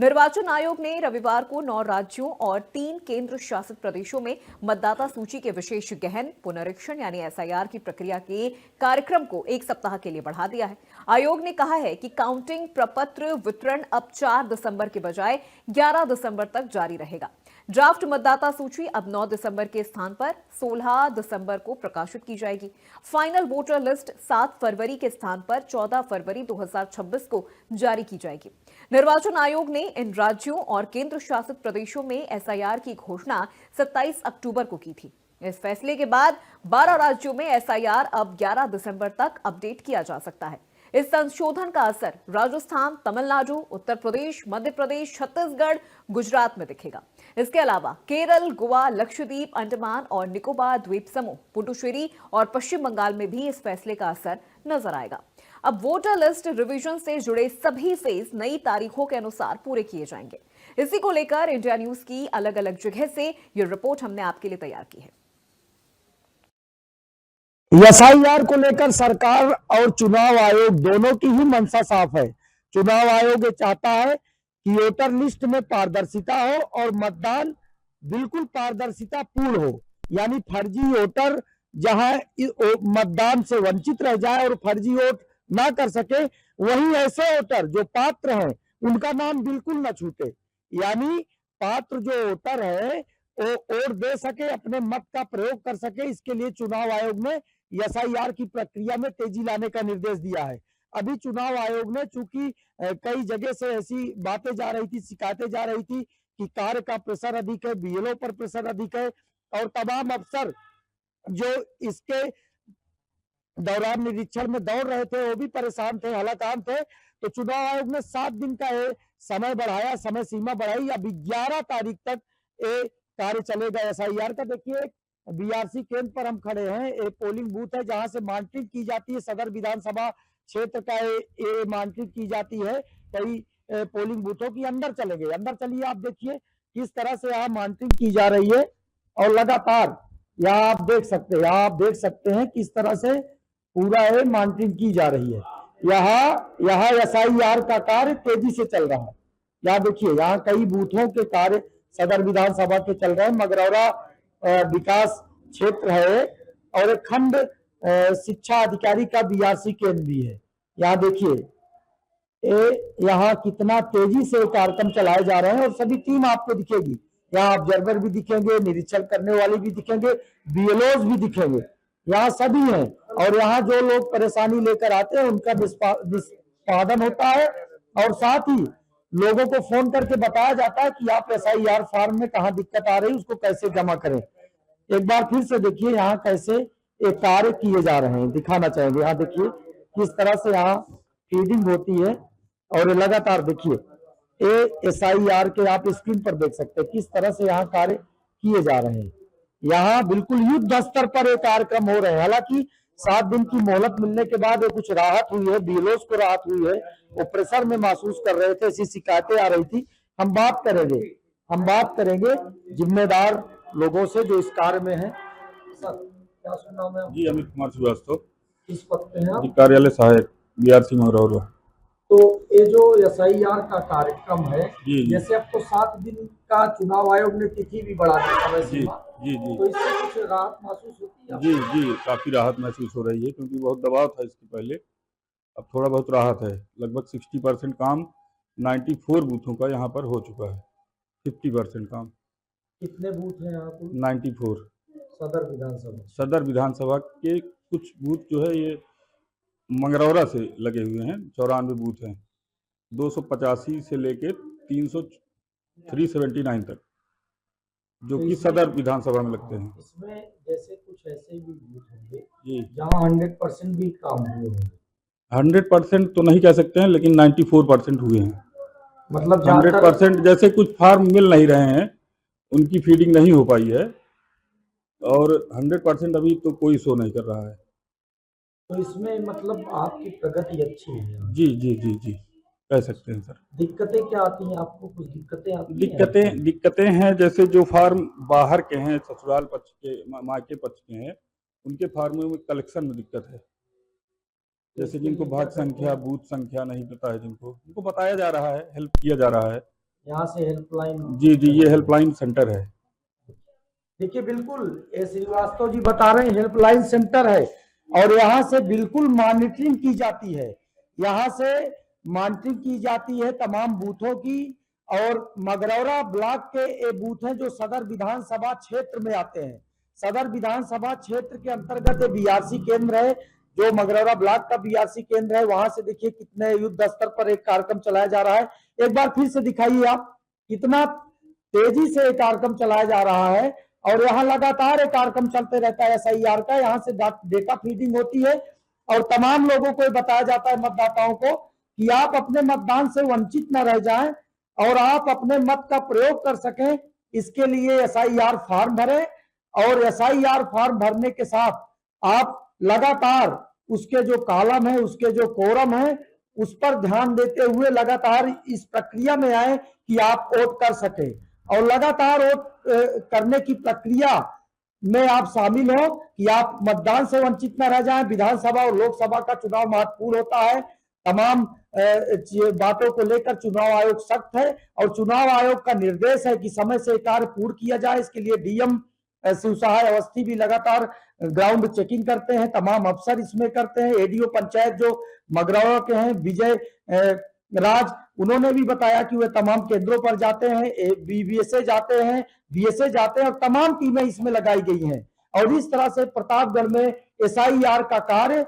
निर्वाचन आयोग ने रविवार को 9 राज्यों और 3 केंद्र शासित प्रदेशों में मतदाता सूची के विशेष गहन पुनरीक्षण यानी एसआईआर की प्रक्रिया के कार्यक्रम को 1 सप्ताह के लिए बढ़ा दिया है। आयोग ने कहा है कि काउंटिंग प्रपत्र वितरण अब 4 दिसंबर के बजाय 11 दिसंबर तक जारी रहेगा। ड्राफ्ट मतदाता सूची अब 9 दिसंबर के स्थान पर 16 दिसंबर को प्रकाशित की जाएगी। फाइनल वोटर लिस्ट 7 फरवरी के स्थान पर 14 फरवरी 2026 को जारी की जाएगी। निर्वाचन आयोग ने इन राज्यों और केंद्र शासित प्रदेशों में एसआईआर की घोषणा 27 अक्टूबर को की थी। इस फैसले के बाद 12 राज्यों में एसआईआर अब 11 दिसंबर तक अपडेट किया जा सकता है। इस संशोधन का असर राजस्थान, तमिलनाडु, उत्तर प्रदेश, मध्य प्रदेश, छत्तीसगढ़, गुजरात में दिखेगा। इसके अलावा केरल, गोवा, लक्षद्वीप, अंडमान और निकोबार द्वीप समूह, पुडुचेरी और पश्चिम बंगाल में भी इस फैसले का असर नजर आएगा। अब वोटर लिस्ट रिवीजन से जुड़े सभी फेज नई तारीखों के अनुसार पूरे किए जाएंगे। इसी को लेकर इंडिया न्यूज की अलग अलग जगह से ये रिपोर्ट हमने आपके लिए तैयार की है। एसआईआर को लेकर सरकार और चुनाव आयोग दोनों की ही मंशा साफ है। चुनाव आयोग ये चाहता है कि वोटर लिस्ट में पारदर्शिता हो और मतदान बिल्कुल पारदर्शिता पूर्ण हो, यानी फर्जी वोटर जहां मतदान से वंचित रह जाए और फर्जी वोट ना कर सके, वहीं ऐसे वोटर जो पात्र हैं उनका नाम बिल्कुल न छूटे, यानी पात्र जो वोटर है वो वोट दे सके, अपने मत का प्रयोग कर सके। इसके लिए चुनाव आयोग ने एसआईआर की प्रक्रिया में तेजी लाने का निर्देश दिया है। अभी चुनाव आयोग ने, चूंकि कई जगह से ऐसी बातें जा रही थी, शिकायतें जा रही थी कि कार्य का प्रेशर अधिक है, बीएलओ पर प्रेशर अधिक है और तमाम अफसर जो इसके दौरान निरीक्षण में दौड़ रहे थे वो भी परेशान थे, हलाकान थे। तो चुनाव आयोग ने 7 दिन का समय बढ़ाया, समय सीमा बढ़ाई। अभी 11 तारीख तक ये कार्य चलेगा एसआईआर का। देखिए बीआरसी केंद्र पर हम खड़े हैं, एक पोलिंग बूथ है जहां से मॉनिटरिंग की जाती है। सदर विधानसभा क्षेत्र का ये मॉनिटरिंग की जाती है। कई पोलिंग बूथों की अंदर चले गए, अंदर चलिए आप देखिए किस तरह से यहाँ मॉनिटरिंग की जा रही है और लगातार यहाँ आप देख सकते हैं किस तरह से पूरा ये मॉनिटरिंग की जा रही है। यहाँ एसआईआर का कार्य तेजी से चल रहा है। यहाँ देखिए, यहाँ कई बूथों के कार्य सदर विधानसभा के चल रहे हैं। मगरौरा विकास क्षेत्र है और एक खंड शिक्षा अधिकारी का बीआरसी केंद्र भी है। यहाँ देखिए यहाँ कितना तेजी से कार्यक्रम चलाए जा रहे हैं और सभी टीम आपको दिखेगी। यहाँ ऑब्जर्वर भी दिखेंगे, निरीक्षण करने वाले भी दिखेंगे, बीएलओज भी दिखेंगे, यहाँ सभी हैं। और यहाँ जो लोग परेशानी लेकर आते हैं उनका निष्पादन होता है और साथ ही लोगों को फोन करके बताया जाता है कि आप एसआईआर फॉर्म में कहाँ दिक्कत आ रही है, उसको कैसे जमा करें। एक बार फिर से देखिए यहाँ कैसे एक कार्य किए जा रहे हैं, दिखाना चाहेंगे। यहाँ देखिए किस तरह से यहाँ फीडिंग होती है और लगातार देखिए एसआईआर के आप स्क्रीन पर देख सकते हैं किस तरह से यहाँ कार्य किए जा रहे हैं। यहाँ बिल्कुल युद्ध स्तर पर ये कार्यक्रम हो रहे हैं। हालांकि 7 दिन की मोहलत मिलने के बाद कुछ राहत हुई है, बीएलओस को राहत हुई है, वो प्रेशर में महसूस कर रहे थे, ऐसी शिकायतें आ रही थी। हम बात करेंगे जिम्मेदार लोगों से जो इस कार्य में है। सर क्या सुनना है? जी अमित कुमार श्रीवास्तव, किस पद पे हैं आप? कार्यालय सहायक बीआरसी मगरौरा। तो ये जो एसआईआर का कार्यक्रम है, जैसे अब तो 7 दिन का चुनाव आयोग ने तिथि भी बढ़ा दी समय सीमा, जी, तो इससे कुछ राहत महसूस होती है? जी काफी राहत महसूस हो रही है, क्योंकि बहुत दबाव था इसके पहले। अब थोड़ा बहुत राहत है। लगभग 60% काम 94 बूथों का यहाँ पर हो चुका है। 50% काम। कितने बूथ हैं यहाँ पर? 94 सदर विधानसभा के कुछ बूथ जो है ये मंगरौरा से लगे हुए हैं। 94 बूथ हैं, 285 से लेके 379 तक, जो कि सदर विधानसभा में लगते हैं। इसमें जैसे कुछ ऐसे भी बूथ होंगे जी जहाँ 100% भी काम हुए होंगे। 100% तो नहीं कह सकते हैं, लेकिन 94% हुए हैं। मतलब 100% जैसे कुछ फार्म मिल नहीं रहे हैं, उनकी फीडिंग नहीं हो पाई है, और 100% अभी तो कोई शो नहीं कर रहा है। तो इसमें मतलब आपकी प्रगति अच्छी है? जी कह सकते हैं सर। दिक्कतें क्या आती हैं आपको? कुछ दिक्कतें आती हैं? दिक्कतें हैं, जैसे जो फार्म बाहर के हैं, ससुराल पक्ष के, मायके पक्ष के हैं, उनके फार्मों में कलेक्शन में दिक्कत है। जैसे जिनको भाग संख्या, बूथ संख्या नहीं पता है, जिनको उनको बताया जा रहा है, हेल्प किया जा रहा है, यहाँ से हेल्पलाइन। जी जी, ये हेल्पलाइन सेंटर है। देखिए बिल्कुल ये श्रीवास्तव जी बता रहे हैं हेल्पलाइन सेंटर है और यहाँ से बिल्कुल मॉनिटरिंग की जाती है। यहाँ से मॉनिटरिंग की जाती है तमाम बूथों की। और मगरौरा ब्लॉक के ये बूथ हैं जो सदर विधानसभा क्षेत्र में आते हैं। सदर विधानसभा क्षेत्र के अंतर्गत बीआरसी केंद्र है जो मगरौरा ब्लॉक का बीआरसी केंद्र है। वहां से देखिए कितने युद्ध स्तर पर एक कार्यक्रम चलाया जा रहा है। एक बार फिर से दिखाइए आप कितना तेजी से एक कार्यक्रम चलाया जा रहा है और यहाँ लगातार एक कार्यक्रम चलते रहता है एसआईआर का। यहाँ से डेटा फीडिंग होती है और तमाम लोगों को बताया जाता है मतदाताओं को कि आप अपने मतदान से वंचित न रह जाएं और आप अपने मत का प्रयोग कर सकें। इसके लिए एसआईआर फॉर्म भरें और एसआईआर फॉर्म भरने के साथ आप लगातार उसके जो कॉलम है उसके जो कोरम है उस पर ध्यान देते हुए लगातार इस प्रक्रिया में आए कि आप वोट कर सके और लगातार वोट करने की प्रक्रिया में आप शामिल हो कि आप मतदान से वंचित न रह जाएं। विधानसभा और लोकसभा का चुनाव महत्वपूर्ण होता है। तमाम बातों को लेकर चुनाव आयोग सख्त है और चुनाव आयोग का निर्देश है कि समय से कार्य पूर्ण किया जाए। इसके लिए डीएम शिव सहाय अवस्थी भी लगातार ग्राउंड चेकिंग करते हैं। तमाम अफसर इसमें करते हैं। एडीओ पंचायत जो मगरौरा के हैं विजय राज, उन्होंने भी बताया कि वे तमाम केंद्रों पर जाते हैं, बीएसए जाते हैं, बीएसए जाते हैं और तमाम टीमें इसमें लगाई गई हैं। और इस तरह से प्रतापगढ़ में एसआईआर का कार्य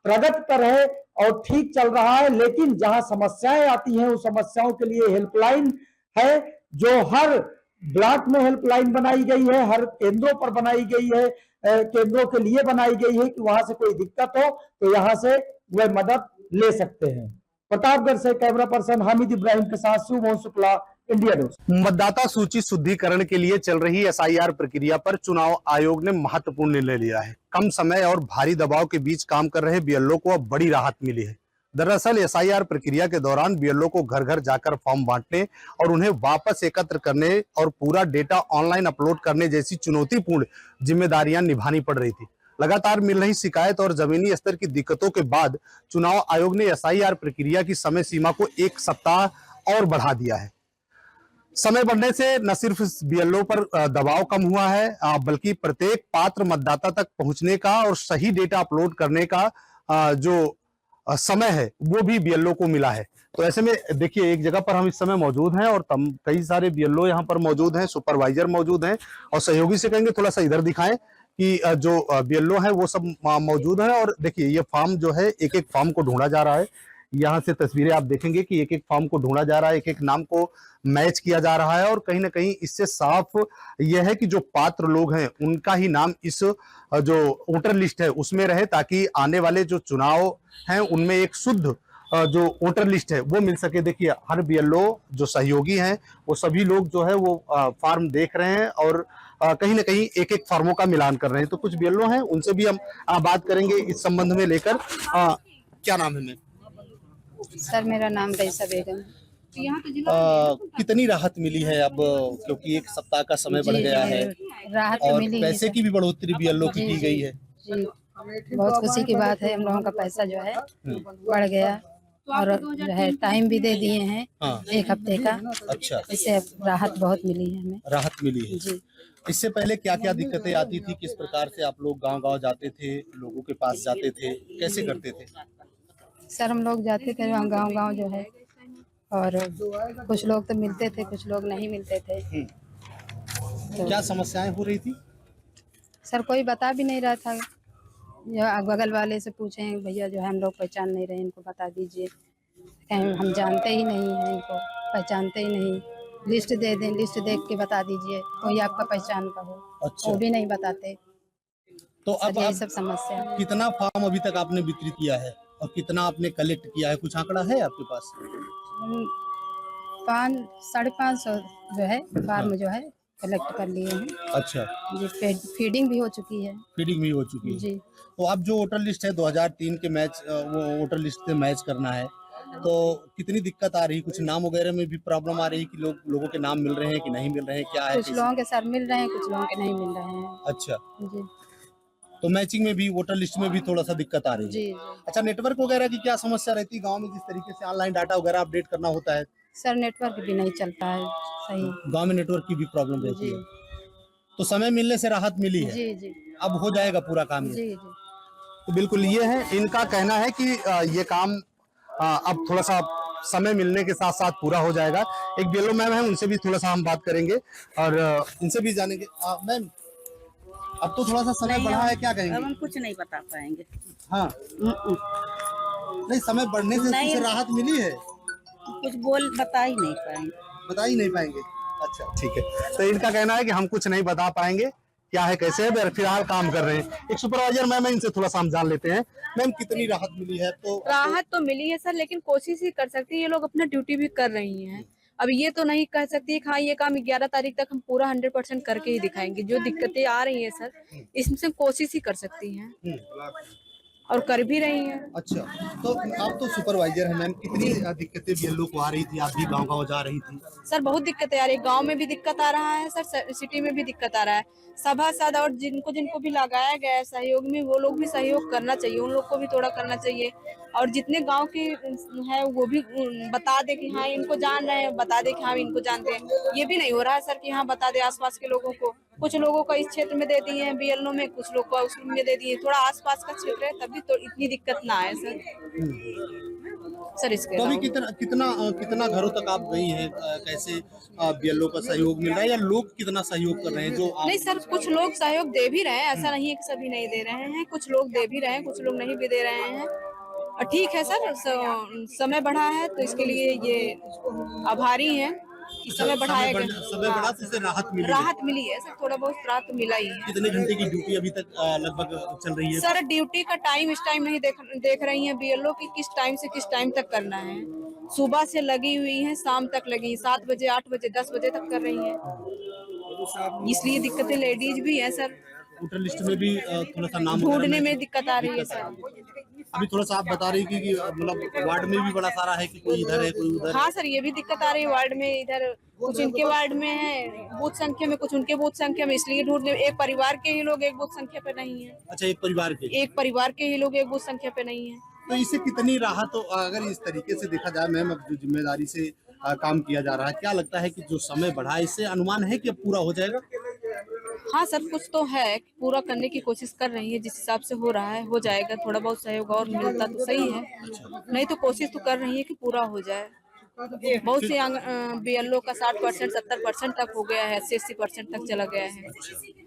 प्रगति पर है और ठीक चल रहा है। लेकिन जहां समस्याएं आती हैं उस समस्याओं के लिए हेल्पलाइन है जो हर ब्लॉक में हेल्पलाइन बनाई गई है, हर केंद्रों पर बनाई गई है, केंद्रों के लिए बनाई गई है कि वहां से कोई दिक्कत हो तो यहाँ से वे मदद ले सकते हैं। प्रतापगढ़ से कैमरा पर्सन हामिद इब्राहिम के साथ शुभम शुक्ला, इंडिया न्यूज। मतदाता सूची शुद्धिकरण के लिए चल रही एसआईआर प्रक्रिया पर चुनाव आयोग ने महत्वपूर्ण निर्णय लिया है। कम समय और भारी दबाव के बीच काम कर रहे बीएलओ को अब बड़ी राहत मिली है। दरअसल एसआईआर प्रक्रिया के दौरान बीएलओ को घर घर जाकर फॉर्म बांटने और उन्हें वापस एकत्र करने और पूरा डेटा ऑनलाइन अपलोड करने जैसी चुनौतीपूर्ण जिम्मेदारियां निभानी पड़ रही थी। लगातार मिल रही शिकायत और जमीनी स्तर की दिक्कतों के बाद चुनाव आयोग ने एसआईआर प्रक्रिया की समय सीमा को 1 सप्ताह और बढ़ा दिया है। समय बढ़ने से न सिर्फ बीएलओ पर दबाव कम हुआ है बल्कि प्रत्येक पात्र मतदाता तक पहुंचने का और सही डेटा अपलोड करने का जो समय है वो भी बीएलओ को मिला है। तो ऐसे में देखिए एक जगह पर हम इस समय मौजूद हैं और कई सारे बीएलओ यहाँ पर मौजूद हैं, सुपरवाइजर मौजूद हैं और सहयोगी से कहेंगे थोड़ा सा इधर दिखाएं कि जो बीएलओ है वो सब मौजूद है। और देखिए ये फॉर्म जो है एक एक फॉर्म को ढूंढा जा रहा है। यहाँ से तस्वीरें आप देखेंगे कि एक एक फॉर्म को ढूंढा जा रहा है, एक एक नाम को मैच किया जा रहा है और कहीं ना कहीं इससे साफ यह है कि जो पात्र लोग हैं उनका ही नाम इस जो वोटर लिस्ट है उसमें रहे ताकि आने वाले जो चुनाव हैं उनमें एक शुद्ध जो वोटर लिस्ट है वो मिल सके। देखिए हर बीएलओ जो सहयोगी हैं वो सभी लोग जो है वो फॉर्म देख रहे हैं और कहीं ना कहीं एक एक फॉर्मों का मिलान कर रहे हैं। तो कुछ बीएलओ हैं उनसे भी हम बात करेंगे इस संबंध में लेकर। क्या नाम है? सर मेरा नाम रईसा बेगम। कितनी राहत मिली है अब क्योंकि 1 सप्ताह का समय बढ़ गया है राहत और मिली पैसे की भी बढ़ोतरी बीएलओ की गई है। जी बहुत खुशी की बात है। हम लोगों का पैसा जो है बढ़ गया और जो है टाइम भी दे दिए हैं 1 हफ्ते का। अच्छा, इससे राहत बहुत मिली है हमें। राहत मिली है जी। इससे पहले क्या क्या दिक्कतें आती थी? किस प्रकार से आप लोग गांव-गांव जाते थे, लोगों के पास जाते थे, कैसे करते थे? सर हम लोग जाते थे गांव जो है और कुछ लोग तो मिलते थे, कुछ लोग नहीं मिलते थे। तो क्या समस्याएं हो रही थी? सर कोई बता भी नहीं रहा था। बगल वाले से पूछें भैया जो है हम लोग पहचान नहीं रहे, इनको बता दीजिए। कहीं हम जानते ही नहीं हैं, इनको पहचानते ही नहीं। लिस्ट दे दें, लिस्ट देख के बता दीजिए कोई आपका पहचान का हो। अच्छा। वो भी नहीं बताते। तो अब यही सब समस्या है। कितना फॉर्म अभी तक आपने वितरित किया है और कितना आपने कलेक्ट किया है? कुछ आंकड़ा है आपके पास? 500-550 जो है फॉर्म जो है कलेक्ट कर लिए हैं। अच्छा जी फीडिंग भी हो चुकी है। फीडिंग भी हो चुकी है जी। तो अब जो वोटर लिस्ट है 2003 के मैच वो वोटर लिस्ट से मैच करना है तो कितनी दिक्कत आ रही? कुछ नाम वगैरह में भी प्रॉब्लम आ रही कि लोगों के नाम मिल रहे हैं कि नहीं मिल रहे हैं? क्या है? कुछ लोगों के सर मिल रहे हैं, कुछ लोगों के नहीं मिल रहे हैं। अच्छा जी तो मैचिंग में भी वोटर लिस्ट में भी थोड़ा सा दिक्कत आ रही है। जी। अच्छा नेटवर्क वगैरह की क्या समस्या रहती है गाँव में? जिस तरीके से ऑनलाइन डाटा वगैरह अपडेट करना होता है सर नेटवर्क भी नहीं चलता है सही। गांव में नेटवर्क की भी प्रॉब्लम रहती जी है, तो समय मिलने से राहत मिली है। जी जी अब हो जाएगा पूरा काम ये। जी जी। तो बिल्कुल ये है, इनका कहना है कि ये काम अब थोड़ा सा समय मिलने के साथ साथ पूरा हो जाएगा। एक बीएलओ मैम है, उनसे भी थोड़ा सा हम बात करेंगे और इनसे भी जानेंगे। मैम, अब तो थोड़ा सा समय बढ़ा है, क्या अब कहेंगे? हम कुछ नहीं बता पाएंगे। हाँ, नहीं, समय बढ़ने से नहीं। इससे राहत मिली है, कुछ बता ही नहीं पाएंगे। बता ही नहीं पाएंगे। अच्छा, ठीक है। तो इनका कहना है कि हम कुछ नहीं बता पाएंगे, क्या है कैसे है, फिलहाल काम कर रहे हैं। एक सुपरवाइजर मैम है, इनसे थोड़ा सा हम जान लेते हैं। मैम, कितनी राहत मिली है? तो राहत तो मिली है सर, लेकिन कोशिश ही कर सकती है, ये लोग अपना ड्यूटी भी कर रही हैं। अब ये तो नहीं कह सकती है कि हाँ ये काम 11 तारीख तक हम पूरा 100% करके ही दिखाएंगे। जो दिक्कतें आ रही हैं सर, इसमें कोशिश ही कर सकती हैं और कर भी रही हैं। अच्छा, तो आप तो सुपरवाइजर हैं मैम, कितनी दिक्कतें बीएलओ को आ रही थी? आप भी गांव जा रही थी। सर बहुत दिक्कतें आ रही है, गांव में भी दिक्कत आ रहा है सर, सिटी में भी दिक्कत आ रहा है। सभासद और जिनको जिनको भी लगाया गया है सहयोग में, वो लोग भी सहयोग करना चाहिए, उन लोग को भी थोड़ा करना चाहिए। और जितने गांव के है वो भी बता दे कि हाँ इनको जान रहे हैं, बता दे कि हाँ इनको जानते हैं। ये भी नहीं हो रहा है सर कि हाँ बता दे आसपास के लोगों को। कुछ लोगों को इस क्षेत्र में दे दिए हैं बीएलओ में, कुछ लोग को उस में दे दिए। थोड़ा आसपास का क्षेत्र है तभी तो इतनी दिक्कत ना आए सर इसके तो अभी अलावा। कितना घरों तक आप गई हैं? कैसे बीएलओ का सहयोग मिल रहा है या लोग कितना सहयोग कर रहे हैं? जो नहीं सर, कुछ लोग सहयोग दे भी रहे हैं, ऐसा नहीं है कि सभी नहीं दे रहे हैं। कुछ लोग दे भी रहे हैं, कुछ लोग नहीं भी दे रहे हैं। और ठीक है सर, समय बढ़ा है तो इसके लिए ये आभारी हैं कि समय बढ़ाया गया। समय बढ़ा तो इससे राहत मिली है सर, थोड़ा बहुत राहत तो मिला ही है। कितने घंटे की ड्यूटी अभी तक लगभग चल रही है? सर ड्यूटी का टाइम इस टाइम नहीं देख रही हैं बीएलओ की, किस टाइम से किस टाइम तक करना है। सुबह से लगी हुई हैं, शाम तक लगी, 7 बजे 8 बजे 10 बजे तक कर रही हैं। इसलिए दिक्कतें लेडीज भी है सर, वोटर लिस्ट में भी थोड़ा सा नाम ढूंढने में दिक्कत आ रही है सर। अभी थोड़ा सा आप बता रही कि मतलब वार्ड में भी बड़ा सारा है कि कोई इधर है कोई उधर। हाँ सर, ये भी दिक्कत आ रही है वार्ड में। इधर कुछ इनके वार्ड में है बूथ संख्या में, कुछ उनके बूथ संख्या में, इसलिए ढूंढने। एक परिवार के ही लोग एक बूथ संख्या पे नहीं है। अच्छा, एक परिवार के ही लोग एक बूथ संख्या पे नहीं है। तो इससे कितनी राहत हो अगर इस तरीके से देखा जाए मैम? अब जो जिम्मेदारी से काम किया जा रहा है, क्या लगता है कि जो समय बढ़ा है इससे अनुमान है कि अब पूरा हो जाएगा? हाँ सर, कुछ तो है, पूरा करने की कोशिश कर रही है, जिस हिसाब से हो रहा है हो जाएगा। थोड़ा बहुत सहयोग और मिलता तो सही है, नहीं तो कोशिश तो कर रही है कि पूरा हो जाए। बहुत से बीएलओ का 60% 70% तक हो गया है, 80% तक चला गया है।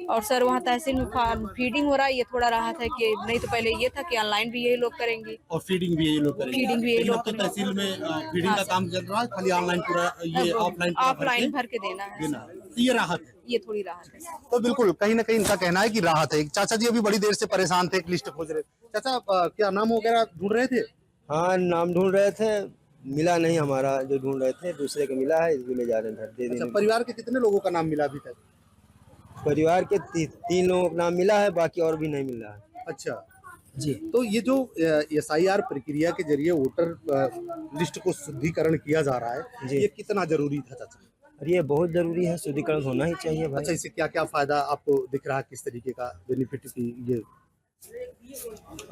और सर वहाँ तहसील में फीडिंग हो रहा है, ये थोड़ा राहत है कि नहीं तो पहले ये था कि ऑनलाइन भी यही लोग करेंगे और फीडिंग भी यही लोग करेंगे। तहसील में फीडिंग का काम चल रहा है, खाली ऑनलाइन पूरा ये ऑफलाइन भर के देना है। ये राहत है, ये थोड़ी राहत है। तो बिल्कुल कहीं ना कहीं इनका कहना है कि राहत है। चाचा जी अभी बड़ी देर से परेशान थे, एक लिस्ट खोज रहे। चाचा, क्या नाम वगैरह ढूंढ रहे थे? हाँ, नाम ढूंढ रहे थे, मिला नहीं हमारा जो ढूंढ रहे थे, दूसरे को मिला है, इसलिए ले जा रहे थे। अच्छा, परिवार के कितने लोगों का नाम मिला अभी तक? परिवार के 3 लोगों का नाम मिला है, बाकी और भी नहीं मिल रहा है। अच्छा जी, तो ये जो एसआईआर प्रक्रिया के जरिए वोटर लिस्ट को शुद्धिकरण किया जा रहा है, जी, ये कितना जरूरी था चाचा? और ये बहुत जरूरी है, शुद्धिकरण होना ही चाहिए भाई। अच्छा, इससे क्या क्या फायदा आपको दिख रहा है, किस तरीके का बेनिफिट की ये?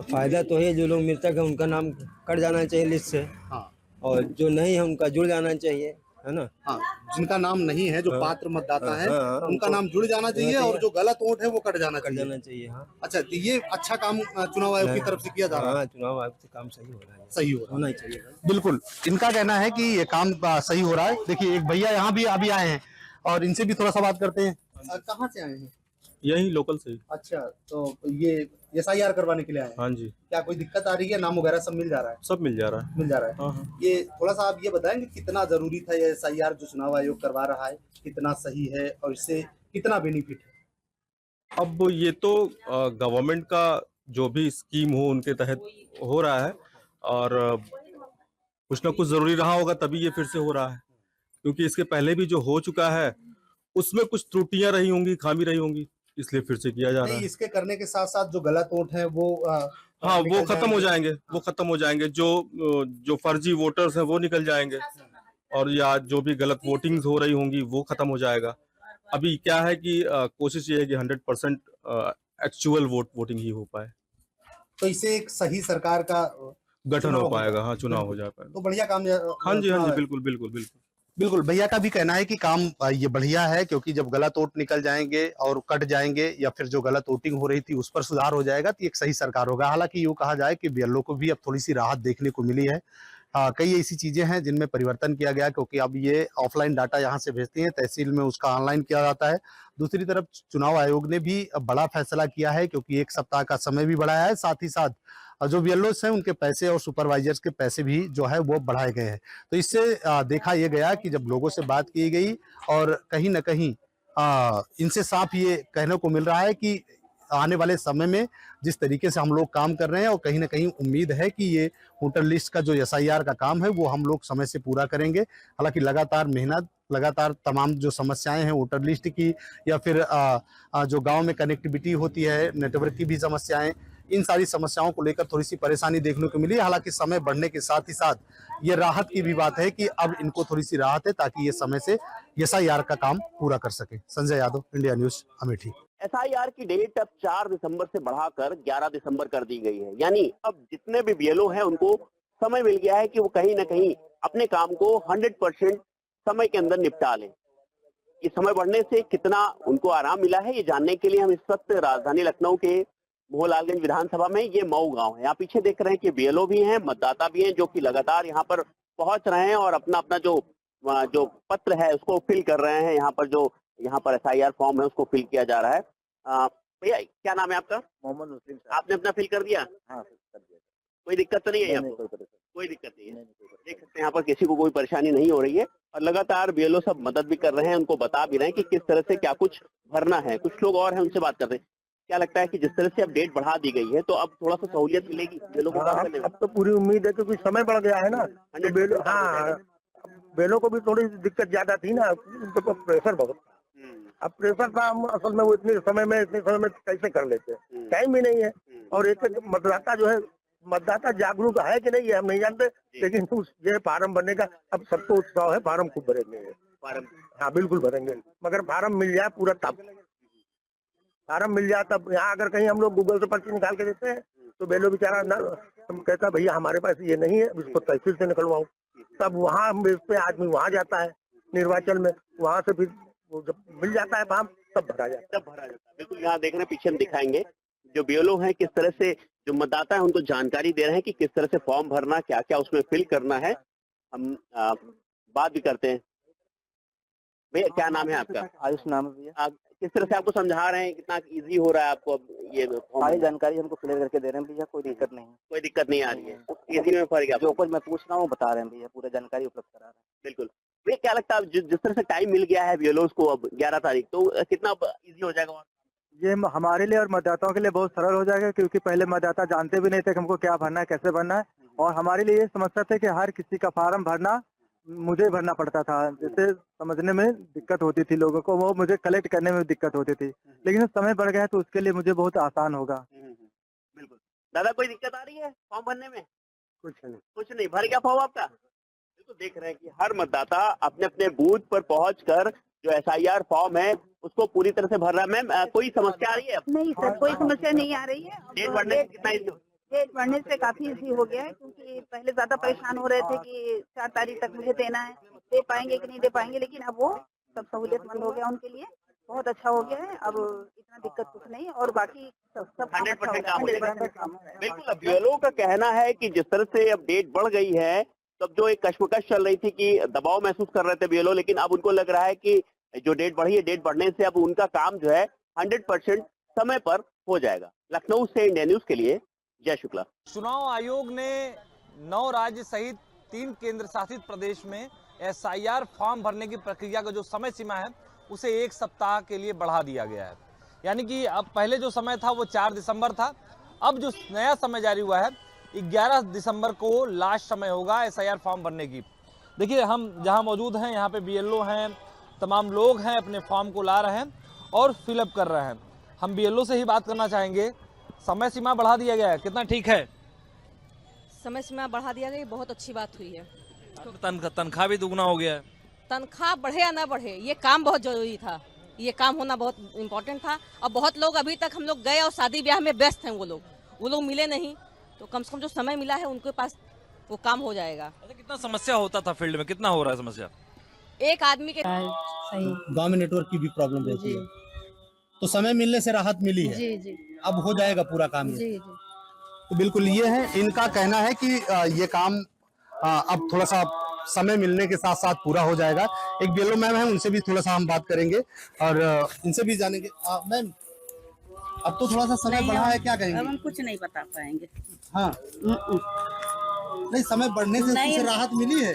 फायदा तो है, जो लोग मृतक है उनका नाम कट जाना चाहिए लिस्ट से, हाँ, और जो नहीं है उनका जुड़ जाना चाहिए, है ना। हाँ, जिनका नाम नहीं है, जो पात्र मतदाता है, हाँ, उनका नाम जुड़ जाना चाहिए और जो गलत वोट है वो कट जाना चाहिए। हाँ, अच्छा, तो ये अच्छा काम चुनाव आयोग की तरफ से किया जा रहा है। हाँ, चुनाव आयोग से काम सही हो रहा है, सही हो होना ही चाहिए। बिल्कुल, इनका कहना है कि ये काम सही हो रहा है। देखिए, एक भैया यहाँ भी अभी आए हैं और इनसे भी थोड़ा सा बात करते हैं। कहाँ से आए हैं? यही लोकल से ही। अच्छा, तो ये एसआईआर करवाने के लिए आए हैं? हाँ जी, क्या कोई दिक्कत आ रही है? नाम वगैरह सब मिल जा रहा है? सब मिल जा रहा है। मिल जा रहा है। हाँ हाँ। ये थोड़ा सा आप ये बताएंगे कितना जरूरी था ये एसआईआर जो चुनाव आयोग करवा रहा है, कितना सही है और इससे कितना बेनिफिट है? अब ये तो गवर्नमेंट का जो भी स्कीम हो उनके तहत हो रहा है और कुछ ना कुछ जरूरी रहा होगा तभी ये फिर से हो रहा है, क्योंकि इसके पहले भी जो हो चुका है उसमें कुछ त्रुटियां रही होंगी, खामी रही होंगी, इसलिए फिर से किया जा रहा है। इसके करने के साथ साथ जो गलत वोट है वो हाँ, वो खत्म हो जाएंगे, वो खत्म हो जाएंगे। जो फर्जी वोटर्स हैं वो निकल जाएंगे और या जो भी गलत वोटिंग्स हो रही होंगी वो खत्म हो जाएगा। अभी क्या है कि कोशिश ये है कि 100% एक्चुअल वोटिंग ही हो पाए। तो इसे एक सही सरकार का गठन चुनाव हो हो पाएगा। हाँ, चुनाव हो जा पाएगा। तो बढ़िया काम हाँ जी, चुनाव है। बिल्कुल बिल्कुल बिल्कुल। बिल्कुल भैया का भी कहना है कि काम ये बढ़िया है, क्योंकि जब गलत वोट निकल जाएंगे और कट जाएंगे या फिर जो गलत वोटिंग हो रही थी उस पर सुधार हो जाएगा तो एक सही सरकार होगा। हालांकि यूं कहा जाए कि बीएलओ को भी अब थोड़ी सी राहत देखने को मिली है। कई ऐसी चीजें हैं जिनमें परिवर्तन किया गया, क्योंकि अब ये ऑफलाइन डाटा यहाँ से भेजती हैं, तहसील में उसका ऑनलाइन किया जाता है। दूसरी तरफ चुनाव आयोग ने भी बड़ा फैसला किया है, क्योंकि 1 सप्ताह का समय भी बढ़ाया है, साथ ही साथ जो बीएलओस हैं उनके पैसे और सुपरवाइजर्स के पैसे भी जो है वो बढ़ाए गए हैं। तो इससे देखा ये गया कि जब लोगों से बात की गई और कहीं ना कहीं इनसे साफ ये कहने को मिल रहा है कि आने वाले समय में जिस तरीके से हम लोग काम कर रहे हैं, और कहीं ना कहीं उम्मीद है कि ये वोटर लिस्ट का जो एसआईआर का काम है वो हम लोग समय से पूरा करेंगे। हालांकि लगातार मेहनत, लगातार तमाम जो समस्याएं हैं वोटर लिस्ट की या फिर जो गांव में कनेक्टिविटी होती है, नेटवर्क की भी समस्याएं, इन सारी समस्याओं को लेकर थोड़ी सी परेशानी देखने को मिली। हालांकि समय बढ़ने के साथ ही साथ ये राहत की भी बात है कि अब इनको थोड़ी सी राहत है ताकि ये समय से एसआईआर का काम पूरा कर सके। Sanjay Yadav, India news, Amethi. SIR की डेट अब 4 दिसंबर से बढ़ाकर 11 दिसंबर कर दी गई है। यानी अब जितने भी बीएलओ हैं उनको समय मिल गया है कि वो कहीं ना कहीं अपने काम को 100% समय के अंदर निपटा लें। ये समय बढ़ने से कितना उनको आराम मिला है, ये जानने के लिए हम इस वक्त राजधानी लखनऊ के मोहनलालगंज विधानसभा में, ये मऊ गांव है, यहाँ पीछे देख रहे हैं कि बीएलओ भी हैं, मतदाता भी हैं, जो कि लगातार यहाँ पर पहुंच रहे हैं और अपना अपना जो पत्र है उसको फिल कर रहे हैं। यहाँ पर एसआईआर फॉर्म है उसको फिल किया जा रहा है। भैया क्या नाम है आपका? मोहम्मद मुस्लिम साहब। आपने अपना फिल कर दिया? हाँ, कर दिया। कोई दिक्कत तो नहीं है नहीं, आपको? कोई दिक्कत नहीं है। देख सकते हैं यहाँ पर किसी को कोई परेशानी नहीं हो रही है और लगातार बीएलओ सब मदद भी कर रहे हैं, उनको बता भी रहे हैं कि किस तरह से क्या कुछ भरना है। कुछ लोग और हैं, उनसे बात कर रहे हैं। क्या लगता है कि जिस तरह से अब डेट बढ़ा दी गई है तो अब थोड़ा सा सहूलियत मिलेगी बीएलओ को काम करने में? अब तो पूरी उम्मीद है, क्योंकि समय बढ़ गया है ना। तो बेलों को भी थोड़ी दिक्कत ज्यादा थी ना, उनको तो प्रेशर बहुत। अब प्रेशर था, हम असल में वो इतने समय में कैसे कर लेते हैं, टाइम भी नहीं है। और एक मतदाता जो है, मतदाता जागरूक है कि नहीं है हम नहीं जानते, लेकिन उस ये फार्म भरने का अब सबको उत्साह है, फार्म खूब भरेंगे। हाँ बिल्कुल भरेंगे, मगर फार्म मिल जाए पूरा, तब फार्म मिल जाए तब। यहाँ अगर कहीं हम लोग गूगल से पर्ची निकाल के देते हैं तो बेलो बेचारा हम कहता भैया हमारे पास ये नहीं है, इसको तहसील से निकलवाओ। तब वहाँ हम भेजते हैं, आदमी वहाँ जाता है निर्वाचन में, वहाँ से फिर वो जब मिल जाता है फॉर्म तब भरा जाता है। बिल्कुल, यहाँ देख रहे हैं, पीछे हम दिखाएंगे जो बीएलओ हैं किस तरह से जो मतदाता है उनको जानकारी दे रहे हैं कि किस तरह से फॉर्म भरना, क्या क्या उसमें फिल करना है। हम बात भी करते हैं। भैया क्या नाम है आपका? आयुष नाम है भैया। किस तरह से आपको समझा रहे हैं, कितना इजी हो रहा है आपको अब ये सारी जानकारी हमको क्लियर करके दे रहे हैं भैया, कोई दिक्कत नहीं है। कोई दिक्कत नहीं आ रही है? इसी में फर्क है, जो कुछ मैं पूछ रहा हूँ बता रहे हैं भैया, पूरा जानकारी उपलब्ध करा रहे हैं। बिल्कुल। भैया क्या लगता है जिस तरह से टाइम मिल गया है बीएलओ को अब 11 तारीख, तो कितना इजी हो जाएगा? ये हमारे लिए और मतदाताओं के लिए बहुत सरल हो जाएगा, क्योंकि पहले मतदाता जानते भी नहीं थे कि हमको क्या भरना है, कैसे भरना है। और हमारे लिए ये समस्या थी कि हर किसी का फार्म भरना मुझे भरना पड़ता था, जिससे समझने में दिक्कत होती थी लोगों को, वो मुझे कलेक्ट करने में दिक्कत होती थी। लेकिन समय बढ़ गया तो उसके लिए मुझे बहुत आसान होगा। बिल्कुल। दादा कोई दिक्कत आ रही है फॉर्म भरने में? कुछ नहीं। भर गया फॉर्म आपका? बिल्कुल, देख रहे हैं कि हर मतदाता अपने अपने बूथ पर पहुंचकर जो एसआईआर फॉर्म है उसको पूरी तरह से भर रहा है। मैम कोई समस्या आ रही है? नहीं सर, कोई समस्या नहीं आ रही है। डेट बढ़ने से कितना इजी? डेट बढ़ने से काफी इजी हो गया है, क्योंकि पहले ज्यादा परेशान हो रहे थे कि 4 तारीख तक मुझे देना है, दे पाएंगे कि नहीं दे पाएंगे, लेकिन अब वो सब सहूलियतमंद हो गया उनके लिए, बहुत अच्छा हो गया है। अब इतना दिक्कत कुछ नहीं, और बाकी सब 100% काम हो जाएगा। बिल्कुल, बीएलओ का कहना है कि जिस तरह से अब डेट बढ़ गई है, तब जो एक कश्मकश चल रही थी कि दबाव महसूस कर रहे थे बीएलओ, लेकिन अब उनको लग रहा है कि जो डेट बढ़ी है, डेट बढ़ने से अब उनका काम जो है 100% समय पर हो जाएगा। लखनऊ से इंडिया न्यूज के लिए जय शुक्ला। चुनाव आयोग ने 9 राज्य सहित 3 केंद्र शासित प्रदेश में एसआईआर फॉर्म भरने की प्रक्रिया का जो समय सीमा है उसे 1 सप्ताह के लिए बढ़ा दिया गया है। यानी कि अब पहले जो समय था वो 4 दिसंबर था, अब जो नया समय जारी हुआ है 11 दिसंबर को लास्ट समय होगा एसआईआर फॉर्म भरने की। देखिए, हम जहां मौजूद हैं यहाँ पे बीएलओ हैं, तमाम लोग हैं, अपने फॉर्म को ला रहे हैं और फिलअप कर रहे हैं। हम बीएलओ से ही बात करना चाहेंगे। समय सीमा बढ़ा दिया गया है, कितना ठीक है? समय सीमा बढ़ा दिया गया, बहुत अच्छी बात हुई है। तनख्वाह भी दुगना हो गया है। तनख्वाह बढ़े या ना बढ़े, ये काम बहुत जरूरी था, ये काम होना बहुत इम्पोर्टेंट था। और बहुत लोग अभी तक हम लोग गए और शादी ब्याह में व्यस्त हैं, वो लोग मिले नहीं, तो कम से कम जो समय मिला है उनके पास वो काम हो जाएगा। अच्छा, कितना समस्या होता था फील्ड में, कितना हो रहा है समस्या? एक आदमी के सही। गांव में नेटवर्क की भी प्रॉब्लम रहती जी है, तो समय मिलने से राहत मिली है। जी जी अब हो जाएगा पूरा काम ये। जी जी। तो बिल्कुल ये है, इनका कहना है कि ये काम अब थोड़ा सा समय मिलने के साथ साथ पूरा हो जाएगा। एक बीएलओ मैम है, उनसे भी थोड़ा सा हम बात करेंगे और इनसे भी जानेंगे। मैम, अब तो थोड़ा सा समय बढ़ा है, क्या कहेंगे? हम कुछ नहीं बता पाएंगे। हाँ, नहीं, समय बढ़ने से नहीं, उससे राहत मिली है,